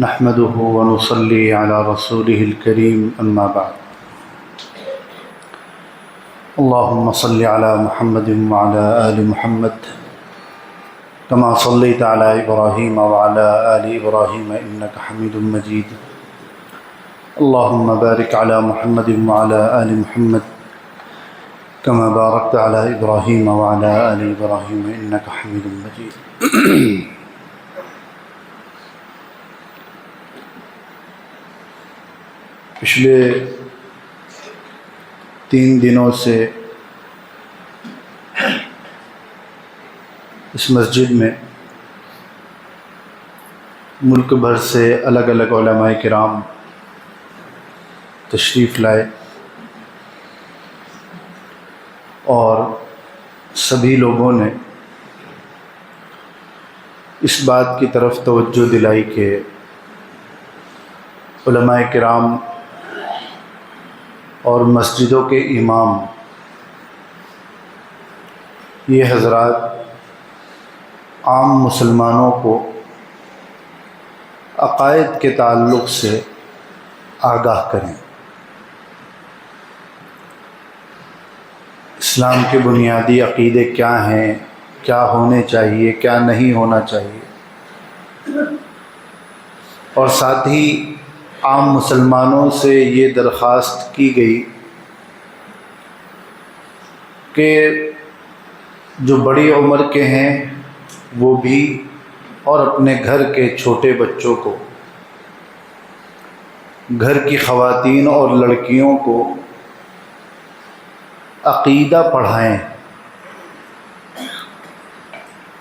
نحمده ونصلي على رسوله الكريم أما بعد اللهم صل على محمد وعلى آل محمد كما صليت على إبراهيم وعلى آل إبراهيم إنك حميد مجيد اللهم بارك على محمد وعلى آل محمد كما باركت على إبراهيم وعلى آل إبراهيم إنك حميد مجيد پچھلے 3 دنوں سے اس مسجد میں ملک بھر سے الگ الگ علماء کرام تشریف لائے اور سبھی لوگوں نے اس بات کی طرف توجہ دلائی کہ علماء کرام اور مسجدوں کے امام یہ حضرات عام مسلمانوں کو عقائد کے تعلق سے آگاہ کریں، اسلام کے بنیادی عقیدے کیا ہیں، کیا ہونے چاہیے، کیا نہیں ہونا چاہیے، اور ساتھ ہی عام مسلمانوں سے یہ درخواست کی گئی کہ جو بڑی عمر کے ہیں وہ بھی اور اپنے گھر کے چھوٹے بچوں کو، گھر کی خواتین اور لڑکیوں کو عقیدہ پڑھائیں،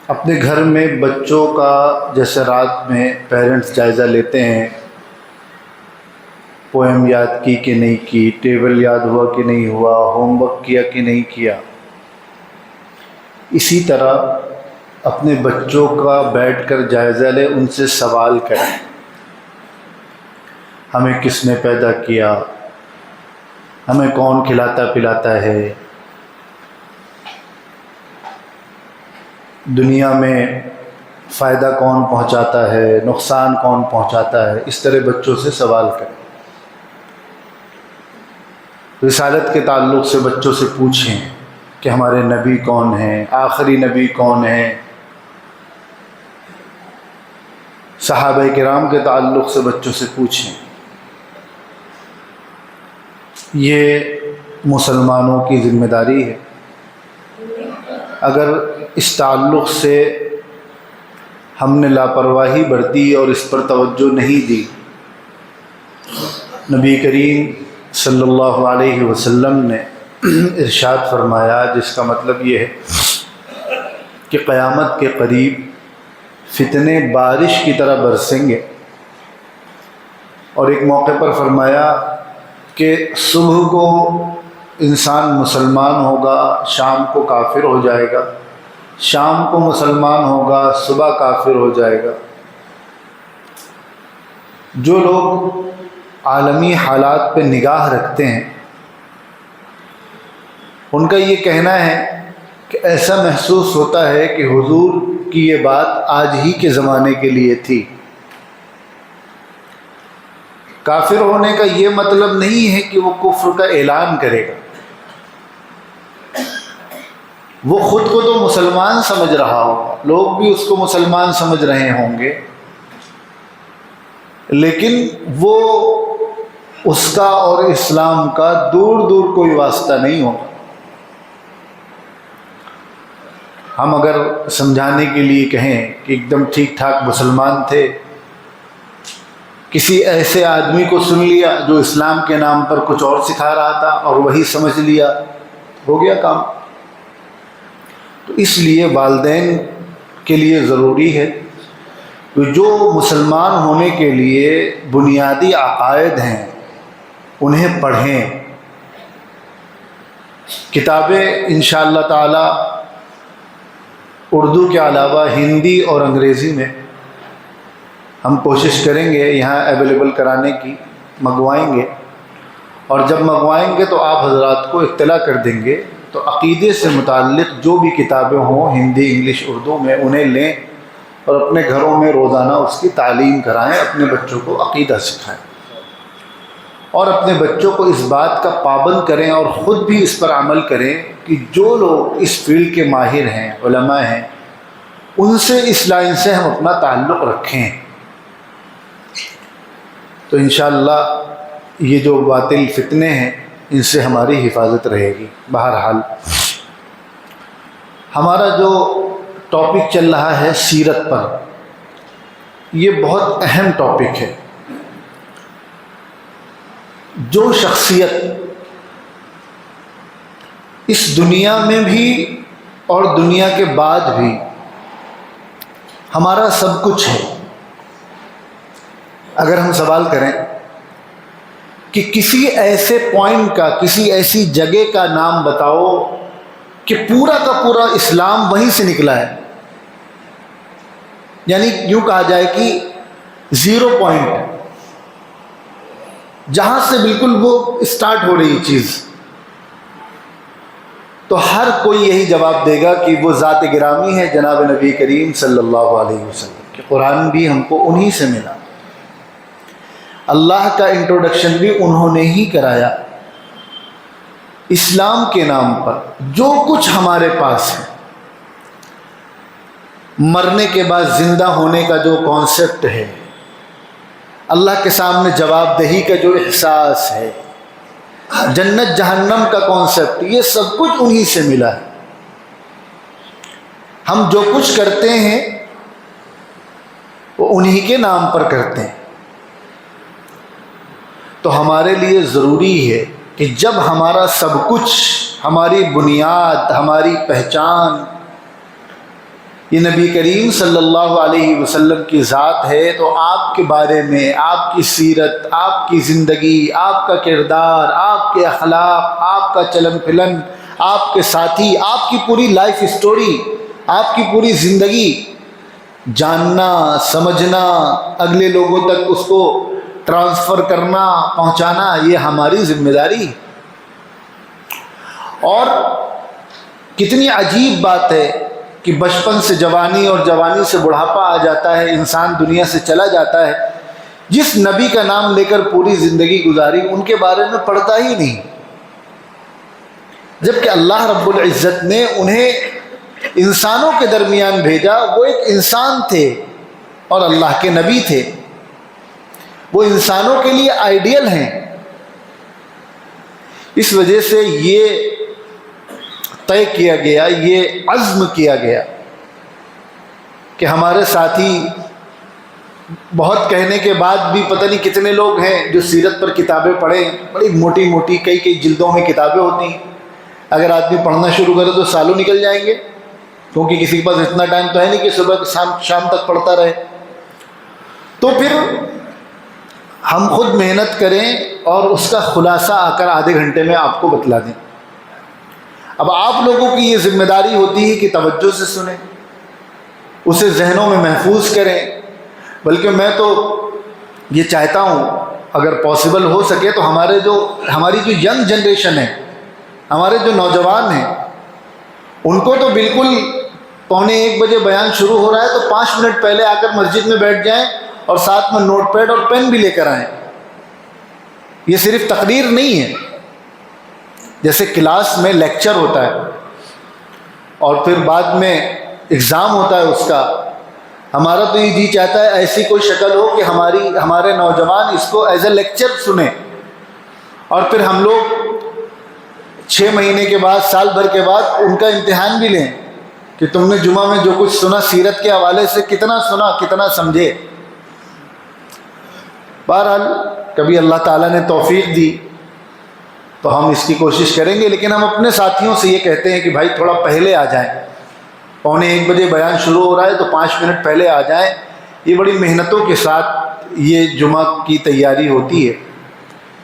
اپنے گھر میں بچوں کا جیسے رات میں پیرنٹس جائزہ لیتے ہیں، پوئم یاد کی کہ نہیں کی، ٹیبل یاد ہوا کہ نہیں ہوا، ہوم ورک کیا کہ نہیں کیا، اسی طرح اپنے بچوں کا بیٹھ کر جائزہ لے، ان سے سوال کریں، ہمیں کس نے پیدا کیا، ہمیں کون کھلاتا پلاتا ہے، دنیا میں فائدہ کون پہنچاتا ہے، نقصان کون پہنچاتا ہے، اس طرح بچوں سے سوال کریں۔ رسالت کے تعلق سے بچوں سے پوچھیں کہ ہمارے نبی کون ہیں، آخری نبی کون ہیں، صحابہ کرام کے تعلق سے بچوں سے پوچھیں۔ یہ مسلمانوں کی ذمہ داری ہے۔ اگر اس تعلق سے ہم نے لاپرواہی برتی اور اس پر توجہ نہیں دی، نبی کریم صلی اللہ علیہ وسلم نے ارشاد فرمایا، جس کا مطلب یہ ہے کہ قیامت کے قریب فتنے بارش کی طرح برسیں گے، اور ایک موقع پر فرمایا کہ صبح کو انسان مسلمان ہوگا، شام کو کافر ہو جائے گا، شام کو مسلمان ہوگا، صبح کافر ہو جائے گا۔ جو لوگ عالمی حالات پہ نگاہ رکھتے ہیں ان کا یہ کہنا ہے کہ ایسا محسوس ہوتا ہے کہ حضور کی یہ بات آج ہی کے زمانے کے لیے تھی۔ کافر ہونے کا یہ مطلب نہیں ہے کہ وہ کفر کا اعلان کرے گا، وہ خود کو تو مسلمان سمجھ رہا ہوگا، لوگ بھی اس کو مسلمان سمجھ رہے ہوں گے، لیکن وہ اس کا اور اسلام کا دور دور کوئی واسطہ نہیں ہوگا۔ ہم اگر سمجھانے کے لیے کہیں کہ ایک دم ٹھیک ٹھاک مسلمان تھے، کسی ایسے آدمی کو سن لیا جو اسلام کے نام پر کچھ اور سکھا رہا تھا اور وہی سمجھ لیا، ہو گیا کام۔ تو اس لیے والدین کے لیے ضروری ہے کہ جو مسلمان ہونے کے لیے بنیادی عقائد ہیں انہیں پڑھیں۔ کتابیں انشاءاللہ تعالی اردو کے علاوہ ہندی اور انگریزی میں ہم کوشش کریں گے یہاں اویلیبل کرانے کی، منگوائیں گے، اور جب منگوائیں گے تو آپ حضرات کو اطلاع کر دیں گے۔ تو عقیدے سے متعلق جو بھی کتابیں ہوں ہندی، انگلش، اردو میں، انہیں لیں اور اپنے گھروں میں روزانہ اس کی تعلیم کرائیں، اپنے بچوں کو عقیدہ سکھائیں اور اپنے بچوں کو اس بات کا پابند کریں اور خود بھی اس پر عمل کریں کہ جو لوگ اس فیلڈ کے ماہر ہیں، علماء ہیں، ان سے، اس لائن سے ہم اپنا تعلق رکھیں، تو انشاءاللہ یہ جو باطل فتنے ہیں ان سے ہماری حفاظت رہے گی۔ بہرحال ہمارا جو ٹاپک چل رہا ہے سیرت پر، یہ بہت اہم ٹاپک ہے۔ جو شخصیت اس دنیا میں بھی اور دنیا کے بعد بھی ہمارا سب کچھ ہے، اگر ہم سوال کریں کہ کسی ایسے پوائنٹ کا، کسی ایسی جگہ کا نام بتاؤ کہ پورا کا پورا اسلام وہیں سے نکلا ہے، یعنی یوں کہا جائے کہ 0 پوائنٹ، جہاں سے بالکل وہ اسٹارٹ ہو رہی چیز، تو ہر کوئی یہی جواب دے گا کہ وہ ذات گرامی ہے جناب نبی کریم صلی اللہ علیہ وسلم، کہ قرآن بھی ہم کو انہی سے ملا، اللہ کا انٹروڈکشن بھی انہوں نے ہی کرایا، اسلام کے نام پر جو کچھ ہمارے پاس ہے، مرنے کے بعد زندہ ہونے کا جو کانسیپٹ ہے، اللہ کے سامنے جواب دہی کا جو احساس ہے، جنت جہنم کا کانسیپٹ، یہ سب کچھ انہی سے ملا ہے۔ ہم جو کچھ کرتے ہیں وہ انہی کے نام پر کرتے ہیں، تو ہمارے لیے ضروری ہے کہ جب ہمارا سب کچھ، ہماری بنیاد، ہماری پہچان یہ نبی کریم صلی اللہ علیہ وسلم کی ذات ہے، تو آپ کے بارے میں، آپ کی سیرت، آپ کی زندگی، آپ کا کردار، آپ کے اخلاق، آپ کا چلن پھلن، آپ کے ساتھی، آپ کی پوری لائف سٹوری، آپ کی پوری زندگی جاننا، سمجھنا، اگلے لوگوں تک اس کو ٹرانسفر کرنا، پہنچانا، یہ ہماری ذمہ داری ہے۔ اور کتنی عجیب بات ہے کہ بچپن سے جوانی اور جوانی سے بڑھاپا آ جاتا ہے، انسان دنیا سے چلا جاتا ہے، جس نبی کا نام لے کر پوری زندگی گزاری ان کے بارے میں پڑھتا ہی نہیں، جبکہ اللہ رب العزت نے انہیں انسانوں کے درمیان بھیجا، وہ ایک انسان تھے اور اللہ کے نبی تھے، وہ انسانوں کے لیے آئیڈیل ہیں۔ اس وجہ سے یہ طے کیا گیا، یہ عزم کیا گیا کہ ہمارے ساتھی بہت کہنے کے بعد بھی پتہ نہیں کتنے لوگ ہیں جو سیرت پر کتابیں پڑھیں، بڑی موٹی موٹی کئی جلدوں میں کتابیں ہوتی ہیں، اگر آدمی پڑھنا شروع کرے تو سالوں نکل جائیں گے، کیونکہ کسی کے پاس اتنا ٹائم تو ہے نہیں کہ صبح سے شام تک پڑھتا رہے۔ تو پھر ہم خود محنت کریں اور اس کا خلاصہ آ کر آدھے گھنٹے میں آپ کو بتلا دیں۔ اب آپ لوگوں کی یہ ذمہ داری ہوتی ہے کہ توجہ سے سنیں، اسے ذہنوں میں محفوظ کریں، بلکہ میں تو یہ چاہتا ہوں اگر پاسبل ہو سکے تو ہماری جو ینگ جنریشن ہے، ہمارے جو نوجوان ہیں، ان کو تو بالکل 12:45 بجے بیان شروع ہو رہا ہے تو 5 منٹ پہلے آ کر مسجد میں بیٹھ جائیں اور ساتھ میں نوٹ پیڈ اور پین بھی لے کر آئیں۔ یہ صرف تقریر نہیں ہے، جیسے کلاس میں لیکچر ہوتا ہے اور پھر بعد میں ایگزام ہوتا ہے اس کا، ہمارا تو یہ جی چاہتا ہے ایسی کوئی شکل ہو کہ ہمارے نوجوان اس کو ایز اے لیکچر سنیں، اور پھر ہم لوگ 6 مہینے کے بعد، سال بھر کے بعد ان کا امتحان بھی لیں کہ تم نے جمعہ میں جو کچھ سنا سیرت کے حوالے سے، کتنا سنا، کتنا سمجھے۔ بہرحال کبھی اللہ تعالیٰ نے توفیق دی تو ہم اس کی کوشش کریں گے، لیکن ہم اپنے ساتھیوں سے یہ کہتے ہیں کہ بھائی تھوڑا پہلے آ جائیں، 12:45 بجے بیان شروع ہو رہا ہے تو 5 منٹ پہلے آ جائیں۔ یہ بڑی محنتوں کے ساتھ یہ جمعہ کی تیاری ہوتی ہے،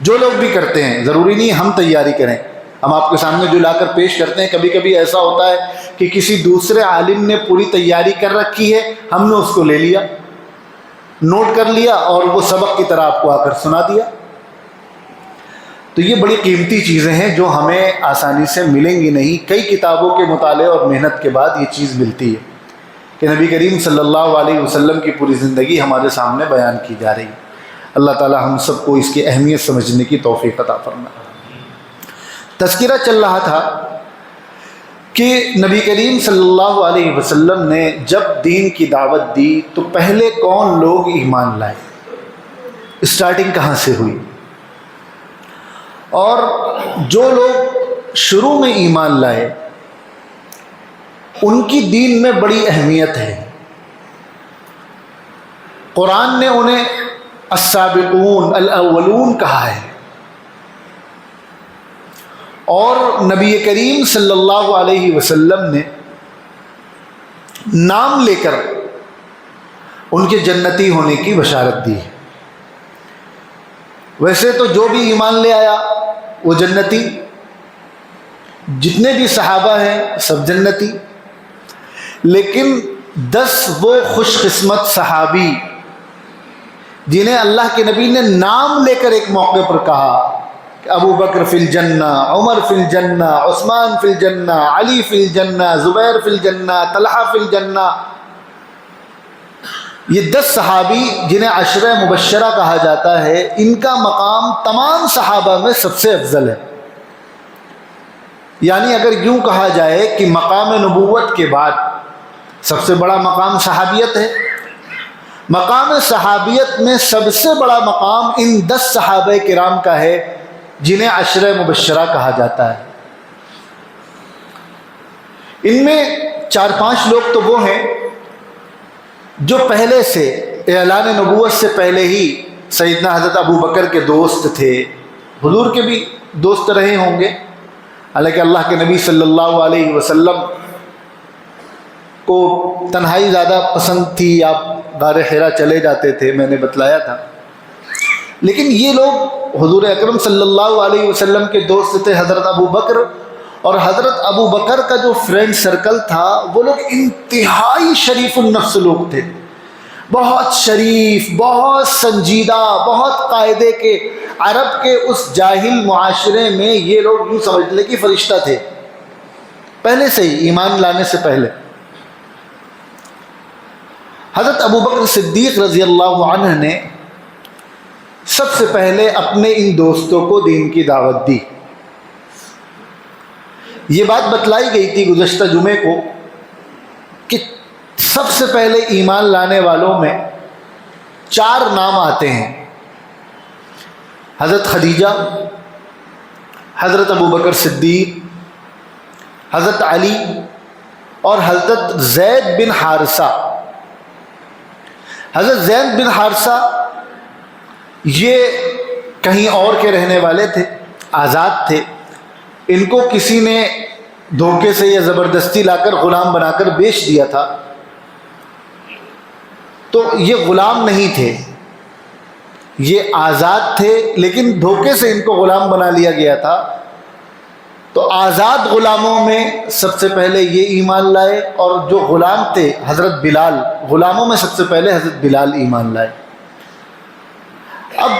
جو لوگ بھی کرتے ہیں، ضروری نہیں ہم تیاری کریں، ہم آپ کے سامنے جو لا کر پیش کرتے ہیں، کبھی کبھی ایسا ہوتا ہے کہ کسی دوسرے عالم نے پوری تیاری کر رکھی ہے، ہم نے اس کو لے لیا، نوٹ کر لیا اور وہ سبق کی طرح آپ کو آ کر سنا دیا۔ تو یہ بڑی قیمتی چیزیں ہیں جو ہمیں آسانی سے ملیں گی نہیں، کئی کتابوں کے مطالعے اور محنت کے بعد یہ چیز ملتی ہے کہ نبی کریم صلی اللہ علیہ وسلم کی پوری زندگی ہمارے سامنے بیان کی جا رہی ہے۔ اللہ تعالی ہم سب کو اس کی اہمیت سمجھنے کی توفیق عطا فرمائے۔ تذکرہ چل رہا تھا کہ نبی کریم صلی اللہ علیہ وسلم نے جب دین کی دعوت دی تو پہلے کون لوگ ایمان لائے، اسٹارٹنگ کہاں سے ہوئی، اور جو لوگ شروع میں ایمان لائے ان کی دین میں بڑی اہمیت ہے۔ قرآن نے انہیں السابقون الاولون کہا ہے، اور نبی کریم صلی اللہ علیہ وسلم نے نام لے کر ان کے جنتی ہونے کی بشارت دی ہے۔ ویسے تو جو بھی ایمان لے آیا وہ جنتی، جتنے بھی صحابہ ہیں سب جنتی، لیکن 10 وہ خوش قسمت صحابی جنہیں اللہ کے نبی نے نام لے کر ایک موقع پر کہا کہ ابو بکر فی الجنہ، عمر فی الجنہ، عثمان فی الجنہ، علی فی الجنہ، زبیر فی الجنہ، طلحہ فی الجنہ، یہ 10 صحابی جنہیں عشرہ مبشرہ کہا جاتا ہے، ان کا مقام تمام صحابہ میں سب سے افضل ہے۔ یعنی اگر یوں کہا جائے کہ مقام نبوت کے بعد سب سے بڑا مقام صحابیت ہے، مقام صحابیت میں سب سے بڑا مقام ان 10 صحابہ کرام کا ہے جنہیں عشرہ مبشرہ کہا جاتا ہے۔ ان میں 4-5 لوگ تو وہ ہیں جو پہلے سے اعلان نبوت سے پہلے ہی سیدنا حضرت ابو بکر کے دوست تھے، حضور کے بھی دوست رہے ہوں گے، حالانکہ اللہ کے نبی صلی اللہ علیہ وسلم کو تنہائی زیادہ پسند تھی، آپ غار حرا چلے جاتے تھے، میں نے بتلایا تھا، لیکن یہ لوگ حضور اکرم صلی اللہ علیہ وسلم کے دوست تھے حضرت ابو بکر، اور حضرت ابو بکر کا جو فرینڈ سرکل تھا وہ لوگ انتہائی شریف النفس لوگ تھے، بہت شریف، بہت سنجیدہ، بہت قاعدے کے۔ عرب کے اس جاہل معاشرے میں یہ لوگ یوں سمجھ لیں کہ فرشتہ تھے پہلے سے ہی، ایمان لانے سے پہلے۔ حضرت ابو بکر صدیق رضی اللہ عنہ نے سب سے پہلے اپنے ان دوستوں کو دین کی دعوت دی۔ یہ بات بتلائی گئی تھی گزشتہ جمعے کو کہ سب سے پہلے ایمان لانے والوں میں 4 نام آتے ہیں، حضرت خدیجہ، حضرت ابو بکر صدیق، حضرت علی اور حضرت زید بن حارثہ۔ حضرت زید بن حارثہ یہ کہیں اور کے رہنے والے تھے، آزاد تھے، ان کو کسی نے دھوکے سے یا زبردستی لا کر غلام بنا کر بیچ دیا تھا، تو یہ غلام نہیں تھے، یہ آزاد تھے، لیکن دھوکے سے ان کو غلام بنا لیا گیا تھا۔ تو آزاد غلاموں میں سب سے پہلے یہ ایمان لائے، اور جو غلام تھے حضرت بلال، غلاموں میں سب سے پہلے حضرت بلال ایمان لائے۔ اب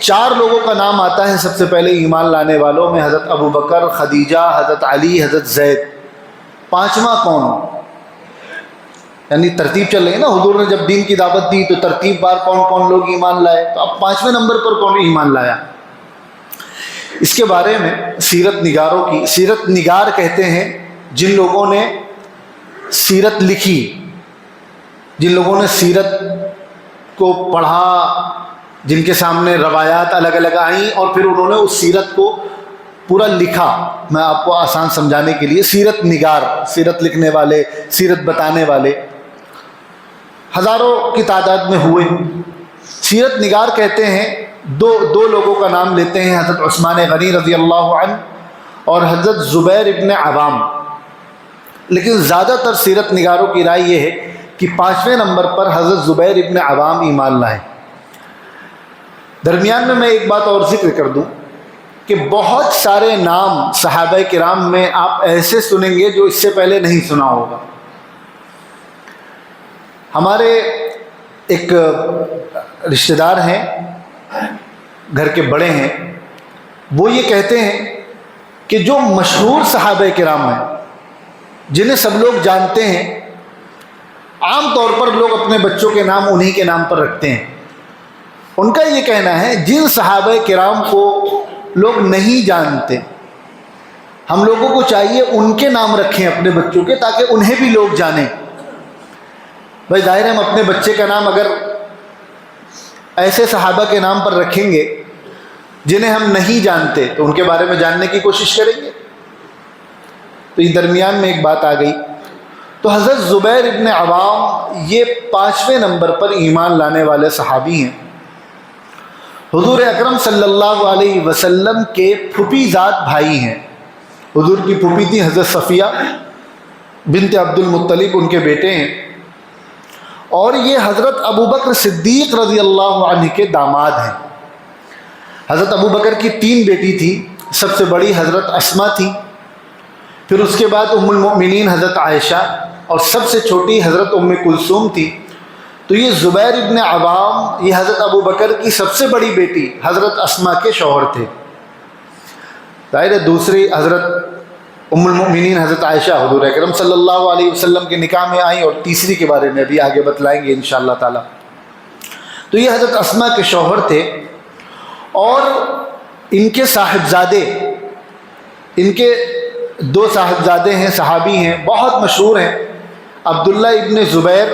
4 لوگوں کا نام آتا ہے سب سے پہلے ایمان لانے والوں میں، حضرت ابو بکر، خدیجہ، حضرت علی، حضرت زید۔ 5واں کون؟ یعنی ترتیب چل رہی ہے نا، حضور نے جب دین کی دعوت دی تو ترتیب بار کون کون لوگ ایمان لائے، تو اب 5ویں نمبر پر کون ایمان لایا؟ اس کے بارے میں سیرت نگاروں کی، سیرت نگار کہتے ہیں جن لوگوں نے سیرت لکھی، جن لوگوں نے سیرت کو پڑھا، جن کے سامنے روایات الگ الگ آئیں اور پھر انہوں نے اس سیرت کو پورا لکھا۔ میں آپ کو آسان سمجھانے کے لیے، سیرت نگار، سیرت لکھنے والے، سیرت بتانے والے ہزاروں کی تعداد میں ہوئے۔ سیرت نگار کہتے ہیں دو لوگوں کا نام لیتے ہیں، حضرت عثمان غنی رضی اللہ عنہ اور حضرت زبیر ابن عوام، لیکن زیادہ تر سیرت نگاروں کی رائے یہ ہے کہ 5ویں نمبر پر حضرت زبیر ابن عوام ایمان لائے۔ درمیان میں میں ایک بات اور ذکر کر دوں کہ بہت سارے نام صحابہ کرام میں آپ ایسے سنیں گے جو اس سے پہلے نہیں سنا ہوگا۔ ہمارے ایک رشتہ دار ہیں، گھر کے بڑے ہیں، وہ یہ کہتے ہیں کہ جو مشہور صحابہ کرام ہیں جنہیں سب لوگ جانتے ہیں، عام طور پر لوگ اپنے بچوں کے نام انہی کے نام پر رکھتے ہیں۔ ان کا یہ کہنا ہے جن صحابہ کرام کو لوگ نہیں جانتے، ہم لوگوں کو چاہیے ان کے نام رکھیں اپنے بچوں کے، تاکہ انہیں بھی لوگ جانیں۔ بھائی ظاہر ہے ہم اپنے بچے کا نام اگر ایسے صحابہ کے نام پر رکھیں گے جنہیں ہم نہیں جانتے تو ان کے بارے میں جاننے کی کوشش کریں گے۔ تو یہ درمیان میں ایک بات آ گئی۔ تو حضرت زبیر ابن عوام یہ 5ویں نمبر پر ایمان لانے والے صحابی ہیں۔ حضور اکرم صلی اللہ علیہ وسلم کے پھوپھی ذات بھائی ہیں۔ حضور کی پھوپھی تھی حضرت صفیہ بنت عبد المطلب، ان کے بیٹے ہیں، اور یہ حضرت ابو بکر صدیق رضی اللہ عنہ کے داماد ہیں۔ حضرت ابو بکر کی 3 بیٹی تھی، سب سے بڑی حضرت اسما تھی، پھر اس کے بعد ام المؤمنین حضرت عائشہ، اور سب سے چھوٹی حضرت ام کلثوم تھی۔ تو یہ زبیر ابن عوام یہ حضرت ابو بکر کی سب سے بڑی بیٹی حضرت اسما کے شوہر تھے۔ ظاہر ہے دوسری حضرت ام المؤمنین حضرت عائشہ حضور اکرم صلی اللہ علیہ وسلم کے نکاح میں آئیں، اور تیسری کے بارے میں بھی آگے بتلائیں گے انشاءاللہ تعالی۔ تو یہ حضرت اسما کے شوہر تھے، اور ان کے صاحبزادے، ان کے 2 صاحبزادے ہیں، صحابی ہیں، بہت مشہور ہیں، عبداللہ ابن زبیر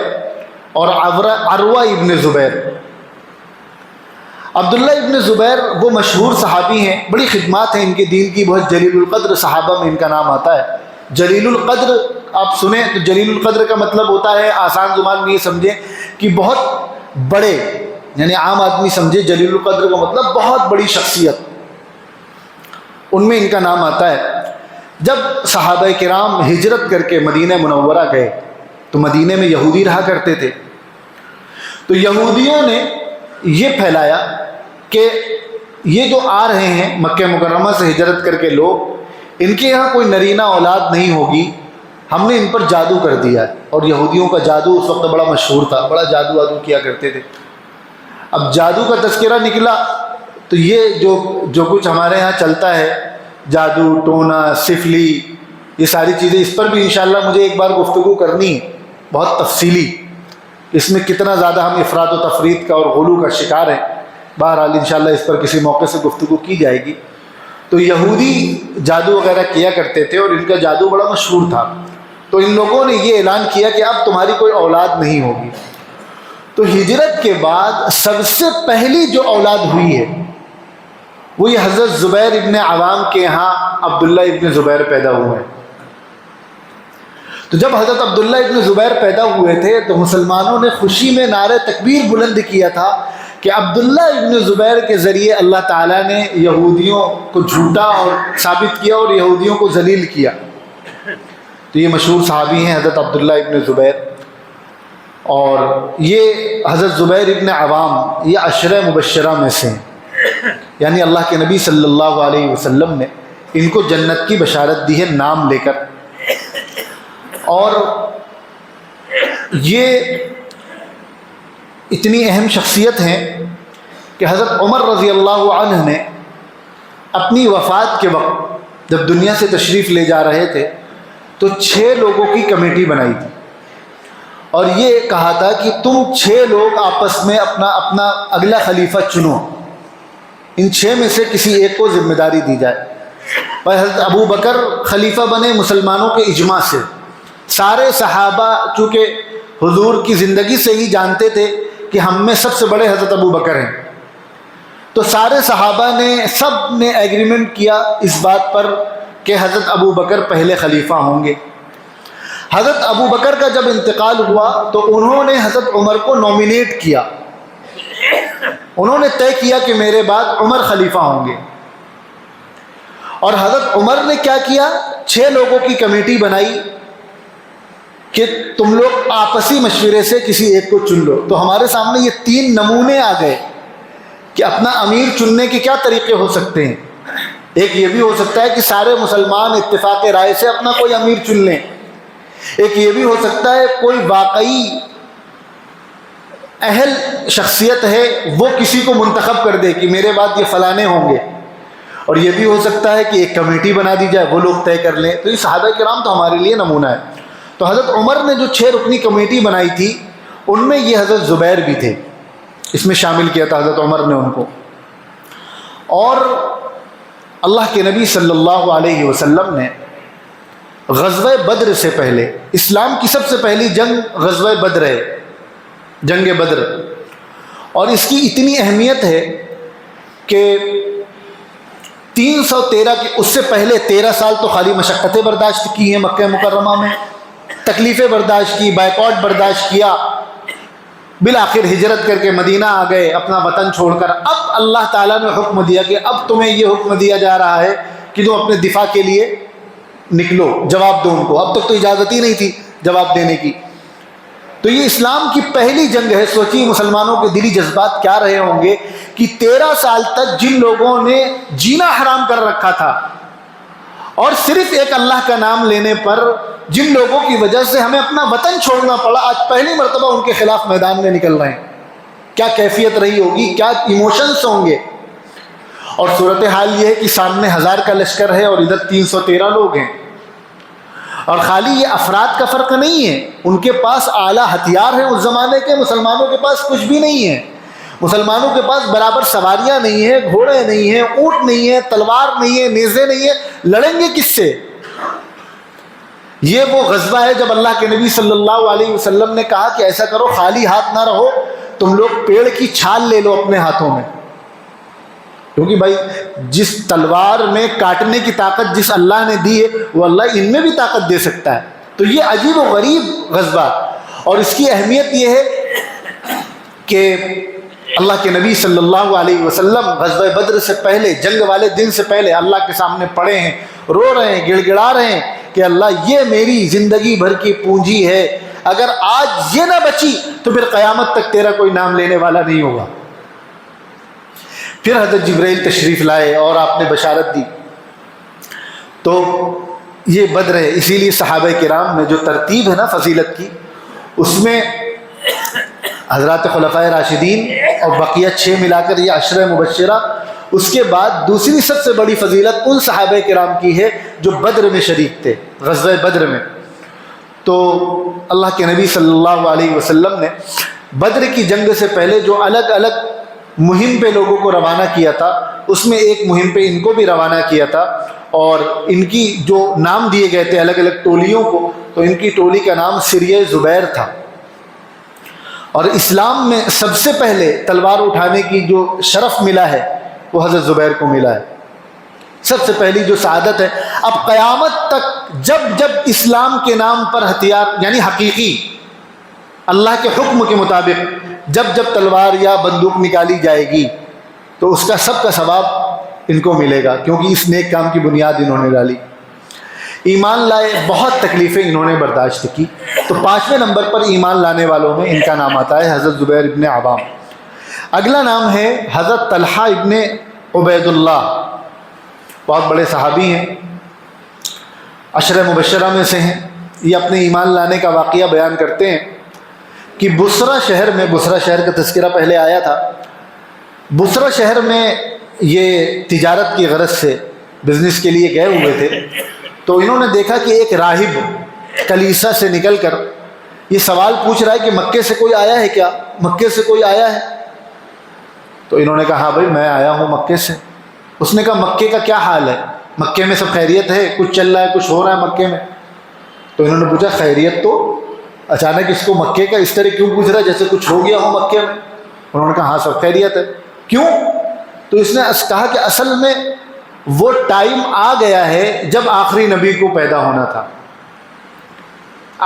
اور عروہ ابن زبیر۔ عبداللہ ابن زبیر وہ مشہور صحابی ہیں، بڑی خدمات ہیں ان کے دین کی، بہت جلیل القدر صحابہ میں ان کا نام آتا ہے۔ جلیل القدر آپ سنیں تو جلیل القدر کا مطلب ہوتا ہے، آسان زبان میں یہ سمجھیں کہ بہت بڑے، یعنی عام آدمی سمجھے جلیل القدر کا مطلب بہت بڑی شخصیت، ان میں ان کا نام آتا ہے۔ جب صحابہ کرام ہجرت کر کے مدینہ منورہ گئے تو مدینہ میں یہودی رہا کرتے تھے، تو یہودیوں نے یہ پھیلایا کہ یہ جو آ رہے ہیں مکہ مکرمہ سے ہجرت کر کے لوگ، ان کے یہاں کوئی نرینہ اولاد نہیں ہوگی، ہم نے ان پر جادو کر دیا ہے۔ اور یہودیوں کا جادو اس وقت بڑا مشہور تھا، بڑا جادو وادو کیا کرتے تھے۔ اب جادو کا تذکرہ نکلا تو یہ جو کچھ ہمارے ہاں چلتا ہے، جادو ٹونا سفلی، یہ ساری چیزیں، اس پر بھی انشاءاللہ مجھے ایک بار گفتگو کرنی ہے بہت تفصیلی، اس میں کتنا زیادہ ہم افراط و تفریط کا اور غلو کا شکار ہیں۔ بہرحال انشاءاللہ اس پر کسی موقع سے گفتگو کی جائے گی۔ تو یہودی جادو وغیرہ کیا کرتے تھے، اور ان کا جادو بڑا مشہور تھا۔ تو ان لوگوں نے یہ اعلان کیا کہ اب تمہاری کوئی اولاد نہیں ہوگی۔ تو ہجرت کے بعد سب سے پہلی جو اولاد ہوئی ہے وہ یہ حضرت زبیر ابن عوام کے ہاں عبداللہ ابن زبیر پیدا ہوئے ہیں۔ تو جب حضرت عبداللہ ابن زبیر پیدا ہوئے تھے تو مسلمانوں نے خوشی میں نعرہ تکبیر بلند کیا تھا کہ عبداللہ ابن زبیر کے ذریعے اللہ تعالیٰ نے یہودیوں کو جھوٹا اور ثابت کیا اور یہودیوں کو ذلیل کیا۔ تو یہ مشہور صحابی ہیں حضرت عبداللہ ابن زبیر، اور یہ حضرت زبیر ابن عوام یہ عشرہ مبشرہ میں سے ہیں، یعنی اللہ کے نبی صلی اللہ علیہ وسلم نے ان کو جنت کی بشارت دی ہے نام لے کر۔ اور یہ اتنی اہم شخصیت ہیں کہ حضرت عمر رضی اللہ عنہ نے اپنی وفات کے وقت جب دنیا سے تشریف لے جا رہے تھے تو 6 لوگوں کی کمیٹی بنائی تھی، اور یہ کہا تھا کہ تم 6 لوگ آپس میں اپنا اگلا خلیفہ چنو، ان 6 میں سے کسی ایک کو ذمہ داری دی جائے۔ اور حضرت ابو بکر خلیفہ بنے مسلمانوں کے اجماع سے۔ سارے صحابہ چونکہ حضور کی زندگی سے ہی جانتے تھے کہ ہم میں سب سے بڑے حضرت ابو بکر ہیں، تو سارے صحابہ نے سب نے ایگریمنٹ کیا اس بات پر کہ حضرت ابو بکر پہلے خلیفہ ہوں گے۔ حضرت ابو بکر کا جب انتقال ہوا تو انہوں نے حضرت عمر کو نومینیٹ کیا، انہوں نے طے کیا کہ میرے بعد عمر خلیفہ ہوں گے۔ اور حضرت عمر نے کیا کیا، 6 لوگوں کی کمیٹی بنائی کہ تم لوگ آپسی مشورے سے کسی ایک کو چن لو۔ تو ہمارے سامنے یہ 3 نمونے آ گئے کہ اپنا امیر چننے کے کیا طریقے ہو سکتے ہیں۔ ایک یہ بھی ہو سکتا ہے کہ سارے مسلمان اتفاق رائے سے اپنا کوئی امیر چن لیں، ایک یہ بھی ہو سکتا ہے کوئی واقعی اہل شخصیت ہے وہ کسی کو منتخب کر دے کہ میرے بعد یہ فلانے ہوں گے، اور یہ بھی ہو سکتا ہے کہ ایک کمیٹی بنا دی جائے، وہ لوگ طے کر لیں۔ تو یہ صحابہ کرام تو ہمارے لیے نمونہ ہے۔ تو حضرت عمر نے جو 6 رکنی کمیٹی بنائی تھی ان میں یہ حضرت زبیر بھی تھے، اس میں شامل کیا تھا حضرت عمر نے ان کو۔ اور اللہ کے نبی صلی اللہ علیہ وسلم نے غزوہ بدر سے پہلے، اسلام کی سب سے پہلی جنگ غزوہ بدر ہے، جنگ بدر، اور اس کی اتنی اہمیت ہے کہ 313 کے اس سے پہلے 13 سال تو خالی مشقتیں برداشت کی ہیں مکہ مکرمہ میں، تکلیفیں برداشت کی، بائیکاٹ برداشت کیا، بالآخر ہجرت کر کے مدینہ آ گئے اپنا وطن چھوڑ کر۔ اب اللہ تعالیٰ نے حکم دیا کہ اب تمہیں یہ حکم دیا جا رہا ہے کہ تم اپنے دفاع کے لیے نکلو، جواب دو ان کو۔ اب تک تو اجازت ہی نہیں تھی جواب دینے کی۔ تو یہ اسلام کی پہلی جنگ ہے۔ سوچیے مسلمانوں کے دلی جذبات کیا رہے ہوں گے کہ 13 سال تک جن لوگوں نے جینا حرام کر رکھا تھا اور صرف ایک اللہ کا نام لینے پر جن لوگوں کی وجہ سے ہمیں اپنا وطن چھوڑنا پڑا، آج پہلی مرتبہ ان کے خلاف میدان میں نکل رہے ہیں، کیا کیفیت رہی ہوگی، کیا ایموشنز ہوں گے۔ اور صورتحال یہ ہے کہ سامنے 1000 کا لشکر ہے اور ادھر 313 لوگ ہیں، اور خالی یہ افراد کا فرق نہیں ہے، ان کے پاس اعلیٰ ہتھیار ہیں اس زمانے کے، مسلمانوں کے پاس کچھ بھی نہیں ہے۔ مسلمانوں کے پاس برابر سواریاں نہیں ہیں، گھوڑے نہیں ہیں، اونٹ نہیں ہیں، تلوار نہیں ہے، نیزے نہیں ہیں، لڑیں گے کس سے؟ یہ وہ غزوہ ہے جب اللہ کے نبی صلی اللہ علیہ وسلم نے کہا کہ ایسا کرو، خالی ہاتھ نہ رہو، تم لوگ پیڑ کی چھال لے لو اپنے ہاتھوں میں، کیونکہ بھائی جس تلوار میں کاٹنے کی طاقت جس اللہ نے دی ہے وہ اللہ ان میں بھی طاقت دے سکتا ہے۔ تو یہ عجیب و غریب غزوہ، اور اس کی اہمیت یہ ہے کہ اللہ کے نبی صلی اللہ علیہ وسلم غزوہ بدر سے پہلے، جنگ والے دن سے پہلے اللہ کے سامنے پڑے ہیں، رو رہے ہیں، گڑ گڑا رہے ہیں کہ اللہ یہ میری زندگی بھر کی پونجی ہے، اگر آج یہ نہ بچی تو پھر قیامت تک تیرا کوئی نام لینے والا نہیں ہوگا۔ پھر حضرت جبرائیل تشریف لائے اور آپ نے بشارت دی۔ تو یہ بدر ہے، اسی لیے صحابہ کرام میں جو ترتیب ہے نا فضیلت کی، اس میں حضرات خلفائے راشدین اور بقیہ 6 ملا کر یہ 10 مبشرہ، اس کے بعد دوسری سب سے بڑی فضیلت ان صحابہ کرام کی ہے جو بدر میں شریک تھے، غزوہ بدر میں۔ تو اللہ کے نبی صلی اللہ علیہ وسلم نے بدر کی جنگ سے پہلے جو الگ الگ مہم پہ لوگوں کو روانہ کیا تھا، اس میں ایک مہم پہ ان کو بھی روانہ کیا تھا، اور ان کی جو نام دیے گئے تھے الگ الگ ٹولیوں کو، تو ان کی ٹولی کا نام سریہ زبیر تھا۔ اور اسلام میں سب سے پہلے تلوار اٹھانے کی جو شرف ملا ہے وہ حضرت زبیر کو ملا ہے، سب سے پہلی جو سعادت ہے۔ اب قیامت تک جب جب اسلام کے نام پر ہتھیار یعنی حقیقی اللہ کے حکم کے مطابق جب جب تلوار یا بندوق نکالی جائے گی تو اس کا سب کا ثواب ان کو ملے گا، کیونکہ اس نیک کام کی بنیاد انہوں نے ڈالی۔ ایمان لائے، بہت تکلیفیں انہوں نے برداشت کی۔ تو 5ویں نمبر پر ایمان لانے والوں میں ان کا نام آتا ہے حضرت زبیر ابن عوام۔ اگلا نام ہے حضرت طلحہ ابن عبید اللہ، بہت بڑے صحابی ہیں، 10 مبشرہ میں سے ہیں۔ یہ اپنے ایمان لانے کا واقعہ بیان کرتے ہیں کہ بصرہ شہر میں، بصرہ شہر کا تذکرہ پہلے آیا تھا، بصرہ شہر میں یہ تجارت کی غرض سے بزنس کے لیے گئے ہوئے تھے، تو انہوں نے دیکھا کہ ایک راہب کلیسا سے نکل کر یہ سوال پوچھ رہا ہے کہ مکے سے کوئی آیا ہے کیا، مکے سے کوئی آیا ہے؟ تو انہوں نے کہا ہاں بھائی میں آیا ہوں مکے سے۔ اس نے کہا مکے کا کیا حال ہے، مکے میں سب خیریت ہے، کچھ چل رہا ہے، کچھ ہو رہا ہے مکے میں؟ تو انہوں نے پوچھا خیریت تو، اچانک اس کو مکے کا اس طرح کیوں پوچھ رہا ہے جیسے کچھ ہو گیا ہو مکے میں؟ انہوں نے کہا ہاں سب خیریت ہے۔ کیوں؟ تو اس نے کہا کہ اصل میں وہ ٹائم آ گیا ہے جب آخری نبی کو پیدا ہونا تھا،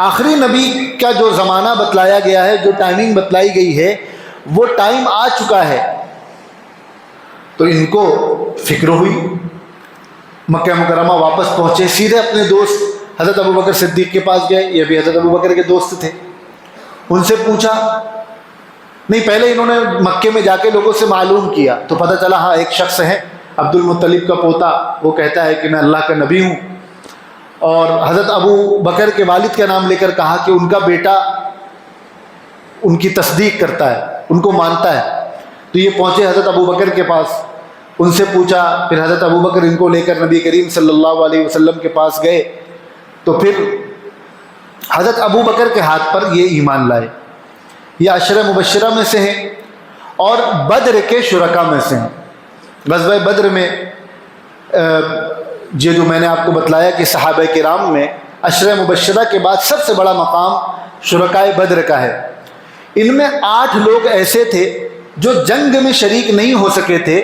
آخری نبی کا جو زمانہ بتلایا گیا ہے، جو ٹائمنگ بتلائی گئی ہے، وہ ٹائم آ چکا ہے۔ تو ان کو فکر ہوئی، مکہ مکرمہ واپس پہنچے، سیدھے اپنے دوست حضرت ابوبکر صدیق کے پاس گئے، یہ بھی حضرت ابوبکر کے دوست تھے، ان سے پوچھا، نہیں پہلے انہوں نے مکے میں جا کے لوگوں سے معلوم کیا تو پتہ چلا ہاں ایک شخص ہے عبد المطلب کا پوتا، وہ کہتا ہے کہ میں اللہ کا نبی ہوں، اور حضرت ابو بکر کے والد کا نام لے کر کہا کہ ان کا بیٹا ان کی تصدیق کرتا ہے، ان کو مانتا ہے۔ تو یہ پہنچے حضرت ابو بکر کے پاس، ان سے پوچھا، پھر حضرت ابو بکر ان کو لے کر نبی کریم صلی اللہ علیہ وسلم کے پاس گئے، تو پھر حضرت ابو بکر کے ہاتھ پر یہ ایمان لائے. یہ عشرہ مبشرہ میں سے ہیں اور بدر کے شرکا میں سے ہیں. غزوہ بدر میں یہ جو میں نے آپ کو بتلایا کہ صحابہ کرام میں عشرہ مبشرہ کے بعد سب سے بڑا مقام شرکائے بدر کا ہے. ان میں 8 لوگ ایسے تھے جو جنگ میں شریک نہیں ہو سکے تھے.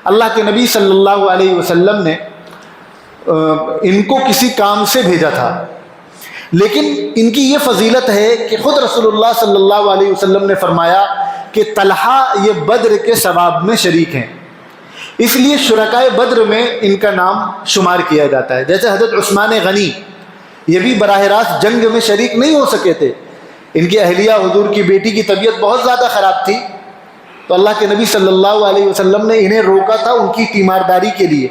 اللہ کے نبی صلی اللہ علیہ وسلم نے ان کو کسی کام سے بھیجا تھا، لیکن ان کی یہ فضیلت ہے کہ خود رسول اللہ صلی اللہ علیہ وسلم نے فرمایا کہ طلحہ یہ بدر کے ثواب میں شریک ہیں، اس لیے شرکائے بدر میں ان کا نام شمار کیا جاتا ہے. جیسے حضرت عثمان غنی، یہ بھی براہ راست جنگ میں شریک نہیں ہو سکے تھے. ان کی اہلیہ حضور کی بیٹی کی طبیعت بہت زیادہ خراب تھی، تو اللہ کے نبی صلی اللہ علیہ وسلم نے انہیں روکا تھا ان کی تیمارداری کے لیے.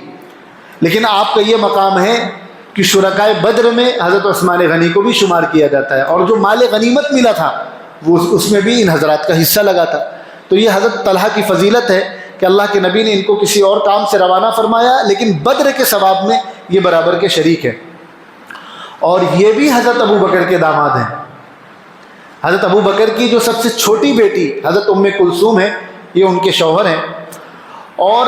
لیکن آپ کا یہ مقام ہے کہ شرکائے بدر میں حضرت عثمان غنی کو بھی شمار کیا جاتا ہے، اور جو مال غنیمت ملا تھا وہ اس میں بھی ان حضرات کا حصہ لگا تھا. تو یہ حضرت طلحہ کی فضیلت ہے کہ اللہ کے نبی نے ان کو کسی اور کام سے روانہ فرمایا، لیکن بدر کے ثواب میں یہ برابر کے شریک ہیں. اور یہ بھی حضرت ابو بکر کے داماد ہیں. حضرت ابو بکر کی جو سب سے چھوٹی بیٹی حضرت ام کلثوم ہے، یہ ان کے شوہر ہیں، اور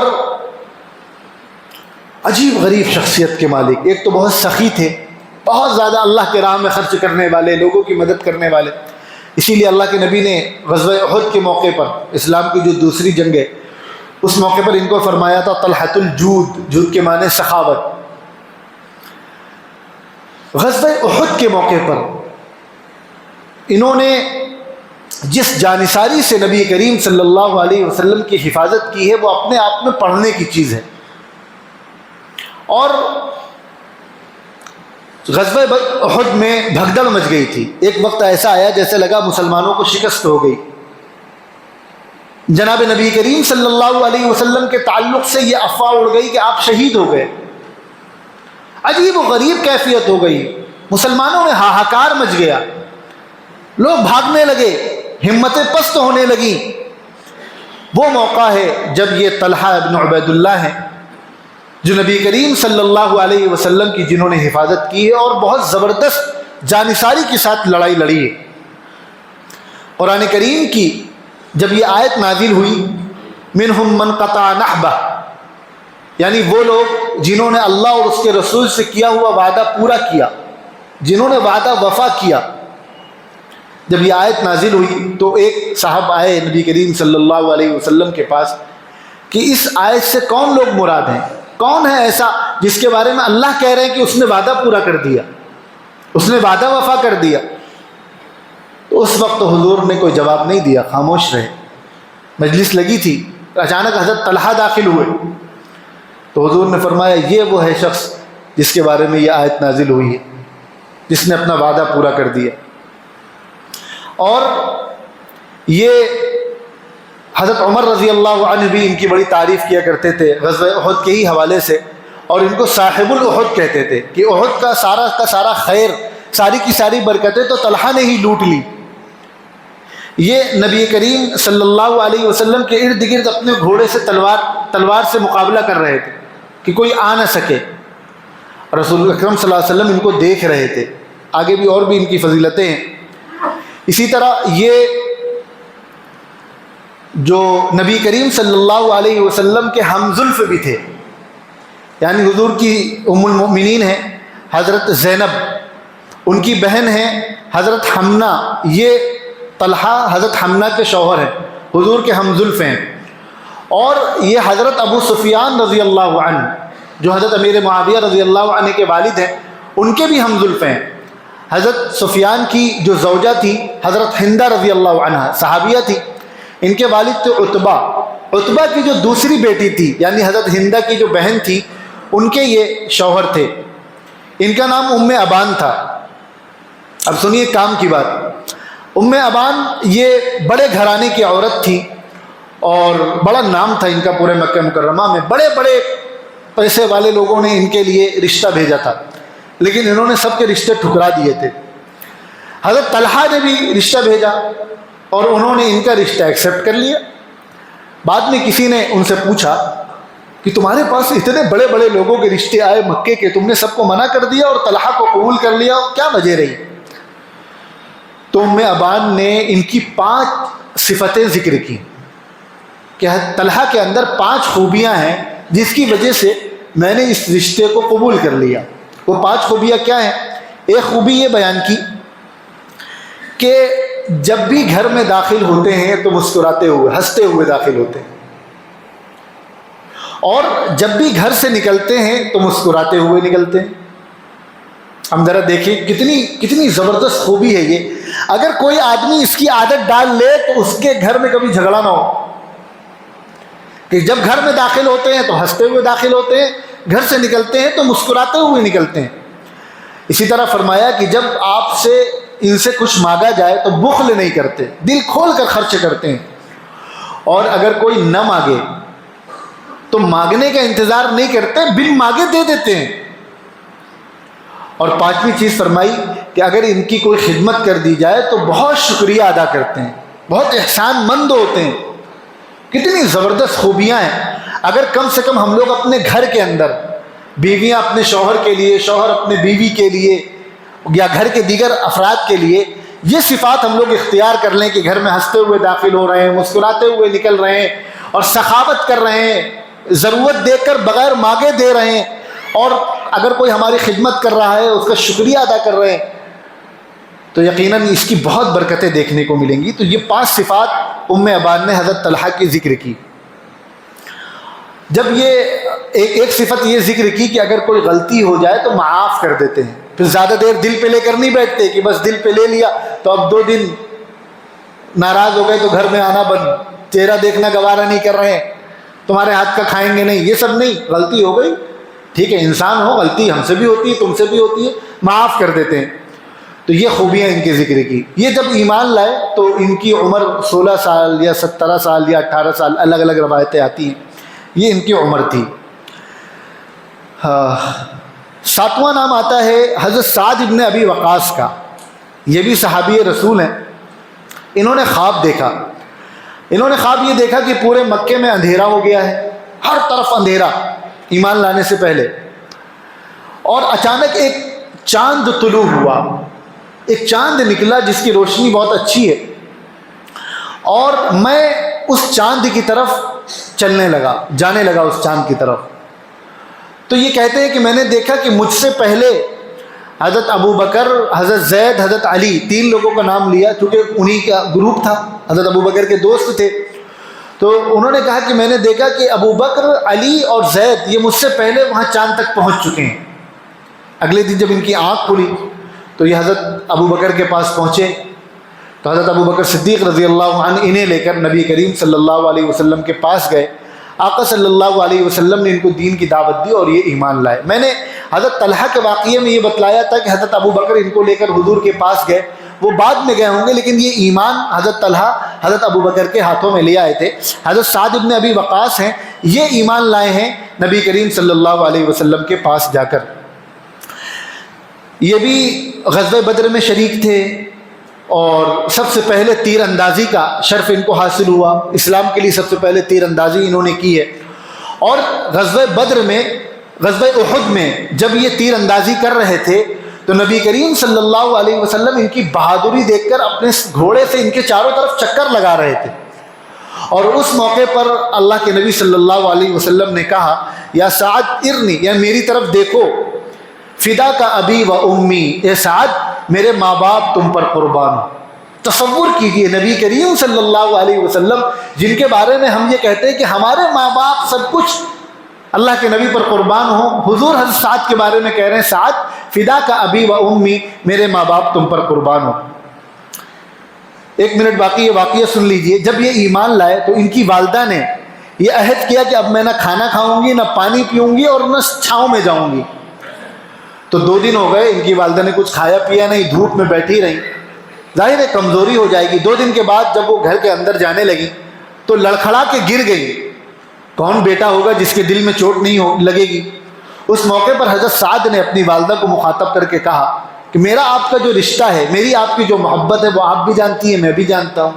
عجیب غریب شخصیت کے مالک. ایک تو بہت سخی تھے، بہت زیادہ اللہ کے راہ میں خرچ کرنے والے، لوگوں کی مدد کرنے والے. اسی لیے اللہ کے نبی نے غزوہ احد کے موقع پر، اسلام کی جو دوسری جنگ ہے، اس موقع پر ان کو فرمایا تھا طلحۃ الجود. جود کے معنی سخاوت. غزوہ احد کے موقع پر انہوں نے جس جانثاری سے نبی کریم صلی اللہ علیہ وسلم کی حفاظت کی ہے، وہ اپنے آپ میں پڑھنے کی چیز ہے. اور غزوہ احد میں بھگدڑ مچ گئی تھی. ایک وقت ایسا آیا جیسے لگا مسلمانوں کو شکست ہو گئی. جناب نبی کریم صلی اللہ علیہ وسلم کے تعلق سے یہ افواہ اڑ گئی کہ آپ شہید ہو گئے. عجیب و غریب کیفیت ہو گئی. مسلمانوں میں ہاہاکار مچ گیا، لوگ بھاگنے لگے، ہمتیں پست ہونے لگیں. وہ موقع ہے جب یہ طلحہ ابن عبید اللہ ہیں، جو نبی کریم صلی اللہ علیہ وسلم کی جنہوں نے حفاظت کی ہے اور بہت زبردست جانثاری کے ساتھ لڑائی لڑی ہے. قرآن کریم کی جب یہ آیت نازل ہوئی، منہم من قطع نحبہ، یعنی وہ لوگ جنہوں نے اللہ اور اس کے رسول سے کیا ہوا وعدہ پورا کیا، جنہوں نے وعدہ وفا کیا. جب یہ آیت نازل ہوئی تو ایک صاحب آئے نبی کریم صلی اللہ علیہ وسلم کے پاس کہ اس آیت سے کون لوگ مراد ہیں، کون ہے ایسا جس کے بارے میں اللہ کہہ رہے ہیں کہ اس نے وعدہ پورا کر دیا، اس نے وعدہ وفا کر دیا. تو اس وقت حضور نے کوئی جواب نہیں دیا، خاموش رہے. مجلس لگی تھی، اچانک حضرت طلحہ داخل ہوئے تو حضور نے فرمایا یہ وہ ہے شخص جس کے بارے میں یہ آیت نازل ہوئی ہے، جس نے اپنا وعدہ پورا کر دیا. اور یہ حضرت عمر رضی اللہ عنہ بھی ان کی بڑی تعریف کیا کرتے تھے غزوہ احد کے ہی حوالے سے، اور ان کو صاحب الاحد کہتے تھے کہ احد کا سارا خیر، ساری کی ساری برکتیں تو طلحہ نے ہی لوٹ لی. یہ نبی کریم صلی اللہ علیہ وسلم کے ارد گرد اپنے گھوڑے سے تلوار سے مقابلہ کر رہے تھے کہ کوئی آ نہ سکے. رسول اکرم صلی اللہ علیہ وسلم ان کو دیکھ رہے تھے. آگے بھی اور بھی ان کی فضیلتیں ہیں. اسی طرح یہ جو نبی کریم صلی اللہ علیہ وسلم کے ہمزلف بھی تھے، یعنی حضور کی ام المؤمنین ہیں حضرت زینب، ان کی بہن ہیں حضرت حمنہ. یہ طلحہ حضرت حمنہ کے شوہر ہیں، حضور کے ہمزلف ہیں. اور یہ حضرت ابو سفیان رضی اللہ عنہ جو حضرت امیر معاویہ رضی اللہ عنہ کے والد ہیں، ان کے بھی ہمزلف ہیں. حضرت سفیان کی جو زوجہ تھی حضرت ہندہ رضی اللہ عنہ، صحابیہ تھی. ان کے والد تھے عتبہ کی جو دوسری بیٹی تھی، یعنی حضرت ہندہ کی جو بہن تھی، ان کے یہ شوہر تھے. ان کا نام ام ابان تھا. اب سنیے کام کی بات. ام ابان یہ بڑے گھرانے کی عورت تھی اور بڑا نام تھا ان کا پورے مکہ مکرمہ میں. بڑے بڑے پیسے والے لوگوں نے ان کے لیے رشتہ بھیجا تھا، لیکن انہوں نے سب کے رشتے ٹھکرا دیے تھے. حضرت طلحہ نے بھی رشتہ بھیجا اور انہوں نے ان کا رشتہ ایکسیپٹ کر لیا. بعد میں کسی نے ان سے پوچھا کہ تمہارے پاس اتنے بڑے بڑے لوگوں کے رشتے آئے مکے کے، تم نے سب کو منع کر دیا اور طلحہ کو قبول کر لیا، کیا وجہ رہی؟ تو ام ابان نے ان کی 5 صفتیں ذکر کی کہ طلحہ کے اندر 5 خوبیاں ہیں جس کی وجہ سے میں نے اس رشتے کو قبول کر لیا۔ وہ 5 خوبیاں کیا ہیں؟ ایک خوبی یہ بیان کی کہ جب بھی گھر میں داخل ہوتے ہیں تو مسکراتے ہوئے ہنستے ہوئے داخل ہوتے ہیں، اور جب بھی گھر سے نکلتے ہیں تو مسکراتے ہوئے نکلتے ہیں۔ ہم ذرا دیکھیں کتنی زبردست خوبی ہے یہ۔ اگر کوئی آدمی اس کی عادت ڈال لے تو اس کے گھر میں کبھی جھگڑا نہ ہو، کہ جب گھر میں داخل ہوتے ہیں تو ہنستے ہوئے داخل ہوتے ہیں، گھر سے نکلتے ہیں تو مسکراتے ہوئے نکلتے ہیں۔ اسی طرح فرمایا کہ جب آپ سے ان سے کچھ مانگا جائے تو بخل نہیں کرتے، دل کھول کر خرچ کرتے ہیں، اور اگر کوئی نہ مانگے تو مانگنے کا انتظار نہیں کرتے، بن مانگے دے دیتے ہیں۔ اور 5ویں چیز فرمائی کہ اگر ان کی کوئی خدمت کر دی جائے تو بہت شکریہ ادا کرتے ہیں، بہت احسان مند ہوتے ہیں۔ کتنی زبردست خوبیاں ہیں۔ اگر کم سے کم ہم لوگ اپنے گھر کے اندر، بیویاں اپنے شوہر کے لیے، شوہر اپنے بیوی کے لیے، یا گھر کے دیگر افراد کے لیے یہ صفات ہم لوگ اختیار کر لیں کہ گھر میں ہنستے ہوئے داخل ہو رہے ہیں، مسکراتے ہوئے نکل رہے ہیں، اور سخاوت کر رہے ہیں، ضرورت دیکھ کر بغیر مانگے دے رہے ہیں، اور اگر کوئی ہماری خدمت کر رہا ہے اس کا شکریہ ادا کر رہے ہیں، تو یقیناً اس کی بہت برکتیں دیکھنے کو ملیں گی۔ تو یہ 5 صفات ام ابان نے حضرت طلحہ کی ذکر کی۔ جب یہ ایک صفت یہ ذکر کی کہ اگر کوئی غلطی ہو جائے تو معاف کر دیتے ہیں، پھر زیادہ دیر دل پہ لے کر نہیں بیٹھتے کہ بس دل پہ لے لیا تو اب 2 دن ناراض ہو گئے تو گھر میں آنا بند، چہرہ دیکھنا گوارا نہیں کر رہے ہیں، تمہارے ہاتھ کا کھائیں گے نہیں، یہ سب نہیں۔ غلطی ہو گئی، ٹھیک ہے، انسان ہو، غلطی ہم سے بھی ہوتی ہے، تم سے بھی ہوتی ہے، معاف کر دیتے ہیں۔ تو یہ خوبیاں ان کے ذکر کی۔ یہ جب ایمان لائے تو ان کی عمر 16 سال یا 17 سال یا 18 سال، الگ الگ روایتیں آتی ہیں، یہ ان کی عمر تھی۔ 7واں نام آتا ہے حضرت سعد ابن ابی وقاص کا۔ یہ بھی صحابی رسول ہیں۔ انہوں نے خواب دیکھا۔ انہوں نے خواب یہ دیکھا کہ پورے مکے میں اندھیرا ہو گیا ہے، ہر طرف اندھیرا ایمان لانے سے پہلے، اور اچانک ایک چاند طلوع ہوا، ایک چاند نکلا جس کی روشنی بہت اچھی ہے، اور میں اس چاند کی طرف چلنے لگا، جانے لگا اس چاند کی طرف۔ تو یہ کہتے ہیں کہ میں نے دیکھا کہ مجھ سے پہلے حضرت ابو بکر، حضرت زید، حضرت علی، 3 لوگوں کا نام لیا کیونکہ انہی کا گروپ تھا، حضرت ابو بکر کے دوست تھے۔ تو انہوں نے کہا کہ میں نے دیکھا کہ ابو بکر، علی اور زید یہ مجھ سے پہلے وہاں چاند تک پہنچ چکے ہیں۔ اگلے دن جب ان کی آنکھ کھلی تو یہ حضرت ابو بکر کے پاس پہنچے، تو حضرت ابو بکر صدیق رضی اللہ عنہ انہیں لے کر نبی کریم صلی اللہ علیہ وسلم کے پاس گئے۔ آقا صلی اللہ علیہ وسلم نے ان کو دین کی دعوت دی اور یہ ایمان لائے۔ میں نے حضرت طلحہ کے واقعے میں یہ بتلایا تھا کہ حضرت ابو بکر ان کو لے کر حضور کے پاس گئے، وہ بعد میں گئے ہوں گے، لیکن یہ ایمان حضرت طلحہ حضرت ابو بکر کے ہاتھوں میں لے آئے تھے۔ حضرت سعد ابن ابی وقاص ہیں، یہ ایمان لائے ہیں نبی کریم صلی اللہ علیہ وسلم کے پاس جا کر۔ یہ بھی غزوہ بدر میں شریک تھے، اور سب سے پہلے تیر اندازی کا شرف ان کو حاصل ہوا، اسلام کے لیے سب سے پہلے تیر اندازی انہوں نے کی ہے۔ اور غزوہ بدر میں، غزوہ احد میں جب یہ تیر اندازی کر رہے تھے تو نبی کریم صلی اللہ علیہ وسلم ان کی بہادری دیکھ کر اپنے گھوڑے سے ان کے چاروں طرف چکر لگا رہے تھے، اور اس موقع پر اللہ کے نبی صلی اللہ علیہ وسلم نے کہا یا سعد ارنی، یا میری طرف دیکھو، فدا کا ابی و امی، اے سعد میرے ماں باپ تم پر قربان ہو۔ تصور کیجئے نبی کریم صلی اللہ علیہ وسلم جن کے بارے میں ہم یہ کہتے ہیں کہ ہمارے ماں باپ سب کچھ اللہ کے نبی پر قربان ہوں، حضور حضرت سعد کے بارے میں کہہ رہے ہیں سعد فدا کا ابی و امی، میرے ماں باپ تم پر قربان ہو۔ 1 منٹ باقی، یہ واقعہ سن لیجئے۔ جب یہ ایمان لائے تو ان کی والدہ نے یہ عہد کیا کہ اب میں نہ کھانا کھاؤں گی، نہ پانی پیوں گی، اور نہ چھاؤں میں جاؤں گی۔ تو 2 دن ہو گئے، ان کی والدہ نے کچھ کھایا پیا نہیں، دھوپ میں بیٹھی رہی، ظاہر ہے کمزوری ہو جائے گی۔ 2 دن کے بعد جب وہ گھر کے اندر جانے لگی تو لڑکھڑا کے گر گئی۔ کون بیٹا ہوگا جس کے دل میں چوٹ نہیں لگے گی؟ اس موقع پر حضرت سعد نے اپنی والدہ کو مخاطب کر کے کہا کہ میرا آپ کا جو رشتہ ہے، میری آپ کی جو محبت ہے وہ آپ بھی جانتی ہیں، میں بھی جانتا ہوں،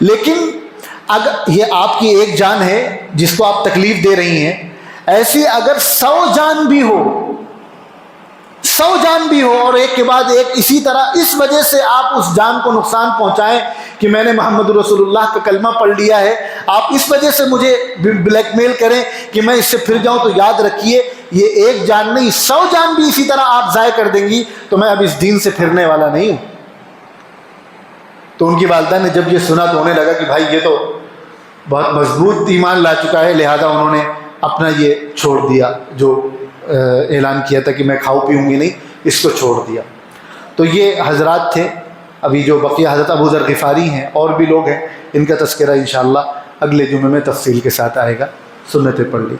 لیکن اگر یہ آپ کی ایک جان ہے جس کو آپ تکلیف دے رہی ہیں، ایسی اگر 100 جان بھی ہو 100 جان بھی ہو اور ایک کے بعد ایک اسی طرح اس وجہ سے آپ اس جان کو نقصان پہنچائیں کہ میں نے محمد رسول اللہ کا کلمہ پڑھ لیا ہے، آپ اس وجہ سے مجھے بلیک میل کریں کہ میں اس سے پھر جاؤں، تو یاد رکھیے یہ ایک جان نہیں 100 جان بھی اسی طرح آپ ضائع کر دیں گی تو میں اب اس دین سے پھرنے والا نہیں ہوں۔ تو ان کی والدہ نے جب یہ سنا تو انہیں لگا کہ بھائی یہ تو بہت مضبوط ایمان لا چکا ہے، لہذا انہوں نے اپنا یہ چھوڑ دیا، جو اعلان کیا تھا کہ میں کھاؤ پیوں گی نہیں، اس کو چھوڑ دیا۔ تو یہ حضرات تھے، ابھی جو بقیہ حضرت ابو ذر غفاری ہیں اور بھی لوگ ہیں، ان کا تذکرہ انشاءاللہ اگلے جمعے میں تفصیل کے ساتھ آئے گا۔ سنتیں پڑھ لی۔